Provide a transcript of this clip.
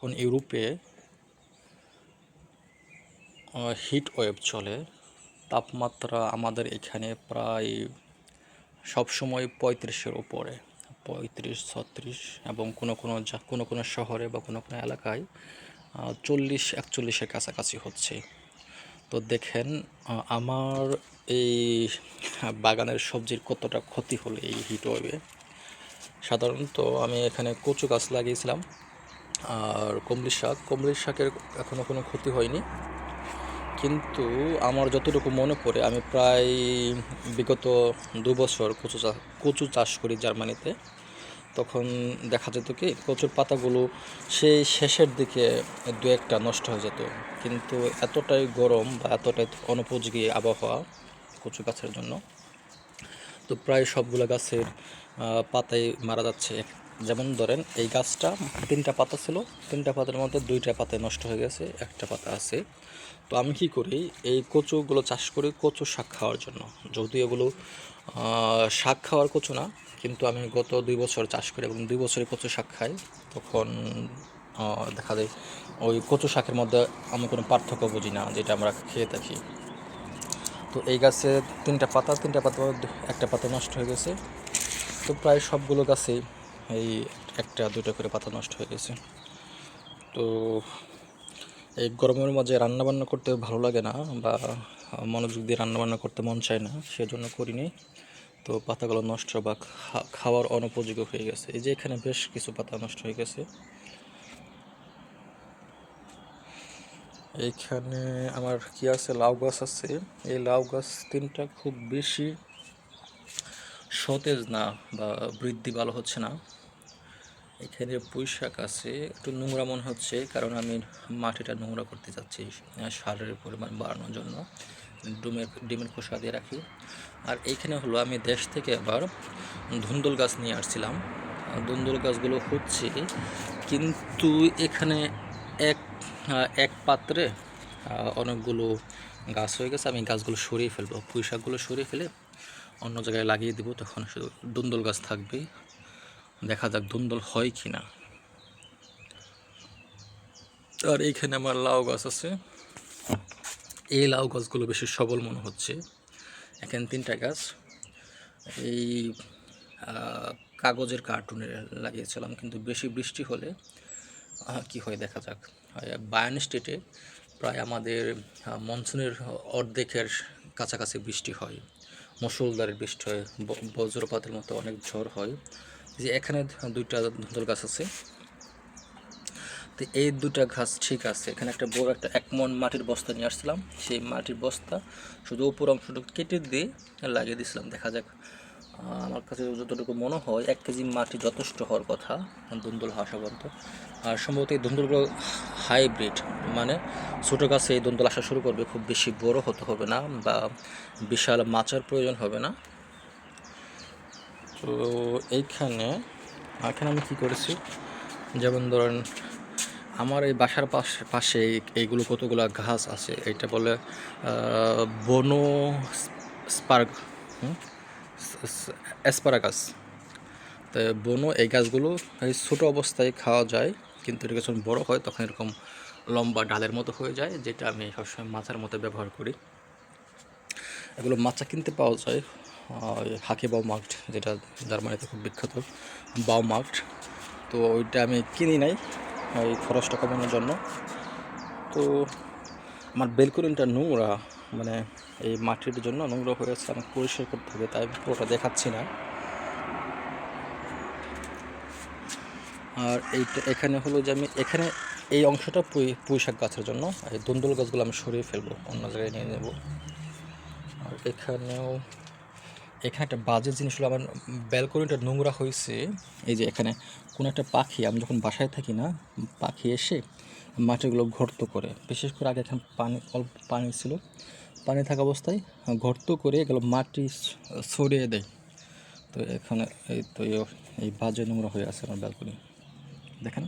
এখন ইউরোপে heat wave চলে। তাপমাত্রা আমাদের এখানে প্রায় সবসময় 35-এর উপরে, 35-36, এবং কোনো কোনো শহরে বা কোনো কোনো এলাকায় 40-41-এর কাছাকাছি হচ্ছে। তো দেখেন আমার এই বাগানের সবজির কতটা ক্ষতি হলো এই হিট ওয়েভে। সাধারণত আমি এখানে কচু গাছ লাগিয়েছিলাম আর কুমড়ি শাকের এখনও কোনো ক্ষতি হয়নি, কিন্তু আমার যতটুকু মনে পড়ে আমি প্রায় বিগত 2 বছর কচু চাষ করি জার্মানিতে। তখন দেখা যেত কি কচুর পাতাগুলো সেই শেষের দিকে 2-1টা নষ্ট হয়ে যেত, কিন্তু এতটাই গরম বা এতটাই অনুপযোগী আবহাওয়া কচু গাছের জন্য, তো প্রায় সবগুলো গাছের পাতাই মারা যাচ্ছে। যেমন ধরেন এই গাছটা 3টা পাতা ছিল, 3টা পাতার মধ্যে 2টা পাতা নষ্ট হয়ে গেছে, একটা পাতা আছে। তো আমি কি করি, এই কচুগুলো চাষ করি কচু শাক খাওয়ার জন্য। যদিও এগুলো শাক খাওয়ার কচু না, কিন্তু আমি গত 2 বছর চাষ করি এবং 2 বছরই কচু শাক খাই। তখন দেখা যায় ওই কচু শাকের মধ্যে আমি কোনো পার্থক্য বুঝি না যেটা আমরা খেয়ে থাকি। তো এই গাছে 3টা পাতার একটা পাতা নষ্ট হয়ে গেছে। তো প্রায় সবগুলো গাছেই এই 1-2টা করে পাতা নষ্ট হয়ে গেছে। তো এই গরমের মাঝে রান্নাবান্না করতে ভালো লাগে না, বা মনোযোগ দিয়ে রান্নাবান্না করতে মন চায় না, সেজন্য করিনি। তো পাতাগুলো নষ্ট বা খাওয়ার অনুপযোগী হয়ে গেছে। এই যে এখানে বেশ কিছু পাতা নষ্ট হয়ে গেছে। এইখানে আমার কি আছে, লাউ গাছ আছে। এই লাউ গাছ 3টা খুব বেশি সতেজ না বা বৃদ্ধি ভালো হচ্ছে না। এখানে পুঁই শাক আছে, একটু নোংরা মনে হচ্ছে, কারণ আমি মাটিটা নোংরা করতে চাচ্ছি সারের পরিমাণ বাড়ানোর জন্য, ডিমের খোসা দিয়ে রাখি। আর এইখানে হলো আমি দেশ থেকে আবার ধুন্দুল গাছ নিয়ে আসছিলাম। ধুন্দুল গাছগুলো হচ্ছে, কিন্তু এখানে এক এক পাত্রে অনেকগুলো গাছ হয়ে গেছে। আমি গাছগুলো সরিয়ে ফেলবো, পুঁই শাকগুলো সরিয়ে ফেলে অন্য জায়গায় লাগিয়ে দেবো, তখন শুধু ধুন্দুল গাছ থাকবে। দেখা যাক ধুন্দুল হয় কি না। আর এইখানে আমার লাউ গাছ আছে। এই লাউ গাছগুলো বেশি সবল মনে হচ্ছে। এখানে 3টা গাছ এই কাগজের কার্টুনে লাগিয়েছিলাম, কিন্তু বেশি বৃষ্টি হলে কি হয় দেখা যাক। বায়ান স্টেটে প্রায় আমাদের মনসুনের অর্ধেকের কাছাকাছি বৃষ্টি হয়, মুষলধারে বৃষ্টি হয়, বজ্রপাতের মতো অনেক ঝড় হয়। যে এখানে 2টা ধুন্দুল গাছ আছে। তো এই 2টা গাছ ঠিক আছে। এখানে একটা বড় 1 মণ মাটির বস্তা নিয়ে আসছিলাম, সেই মাটির বস্তা শুধু উপর অংশটুকু কেটে দিয়ে লাগিয়ে দিয়েছিলাম। দেখা যাক, আমার কাছে যতটুকু মনে হয় 1 কেজি মাটি যথেষ্ট হওয়ার কথা ধুন্দুল হওয়া পর্যন্ত। আর সম্ভবত এই ধুন্দুলগুলো হাইব্রিড, মানে ছোটো গাছে এই ধুন্দুল আসা শুরু করবে, খুব বেশি বড় হতে হবে না বা বিশাল মাচার প্রয়োজন হবে না। তো এখানে আমি কী করেছি, যেমন ধরেন আমার এই বাসার পাশে এইগুলো কতগুলো গাছ আছে, এইটা বলে বনো স্পার্ক অ্যাসপারাগাস। তো বনো এই গাছগুলো এই ছোটো অবস্থায় খাওয়া যায়, কিন্তু এটা যখন বড়ো হয় তখন এরকম লম্বা ডালের মতো হয়ে যায়, যেটা আমি সবসময় মাচার মতো ব্যবহার করি। এগুলো মাচা কিনতে পাওয়া যায় হাকি বাউমার্ট, যেটা জার্মানিতে খুব বিখ্যাত বাউমার্ট। তো ওইটা আমি কিনি নাই এই খরচটা কমানোর জন্য। তো আমার বেলকনিটা নোংরা, মানে এই মাটির জন্য নোংরা হয়েছে, আমাকে পরিষ্কার করতে হবে, তাই আমি পুরোটা দেখাচ্ছি না। আর এখানে হলো যে আমি এখানে এই অংশটা পুঁই শাক গাছের জন্য, এই ধুন্দুল গাছগুলো আমি সরিয়ে ফেলবো, অন্য জায়গায় নিয়ে নেব। আর এখানে একটা বাজে জিনিস হলো, আমার ব্যালকনিটা নোংরা হয়েছে। এই যে এখানে কোনো একটা পাখি, আমি যখন বাসায় থাকি না, পাখি এসে মাটিগুলো গর্ত করে, বিশেষ করে আগে এখানে অল্প পানি ছিল, পানি থাকা অবস্থায় গর্ত করে এগুলো মাটি ছড়িয়ে দেয়। তো এখানে এই বাজে নোংরা হয়ে আছে আমার ব্যালকনি, দেখেন।